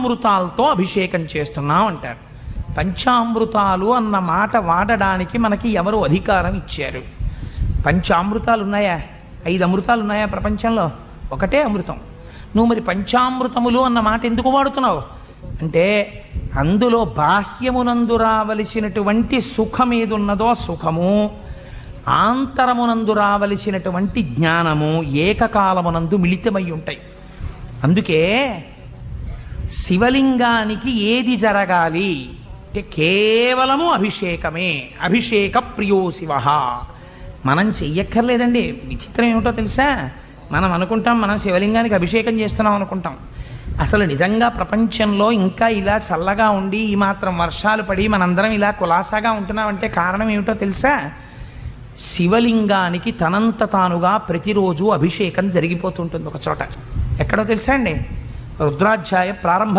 అమృతాలతో అభిషేకం చేస్తున్నాం అంటారు. పంచామృతాలు అన్న మాట వాడడానికి మనకి ఎవరు అధికారం ఇచ్చారు? పంచామృతాలు ఉన్నాయా? 5 అమృతాలు ఉన్నాయా ప్రపంచంలో? ఒకటే అమృతం. నువ్వు మరి పంచామృతములు అన్న మాట ఎందుకు వాడుతున్నావు అంటే, అందులో బాహ్యమునందు రావలసినటువంటి సుఖం ఏదున్నదో సుఖము, ఆంతరమునందు రావలసినటువంటి జ్ఞానము ఏకకాలమునందు మిళితమై ఉంటాయి. అందుకే శివలింగానికి ఏది జరగాలి అంటే కేవలము అభిషేకమే. అభిషేక ప్రియో శివ. మనం చెయ్యక్కర్లేదండి. విచిత్రం ఏమిటో తెలుసా? మనం అనుకుంటాం మనం శివలింగానికి అభిషేకం చేస్తున్నాం అనుకుంటాం. అసలు నిజంగా ప్రపంచంలో ఇంకా ఇలా చల్లగా ఉండి ఈ మాత్రం వర్షాలు పడి మనందరం ఇలా కులాసాగా ఉంటున్నామంటే కారణం ఏమిటో తెలుసా? శివలింగానికి తనంత తానుగా ప్రతిరోజు అభిషేకం జరిగిపోతుంటుంది ఒక చోట. ఎక్కడో తెలుసా అండి? రుద్రాధ్యాయ ప్రారంభ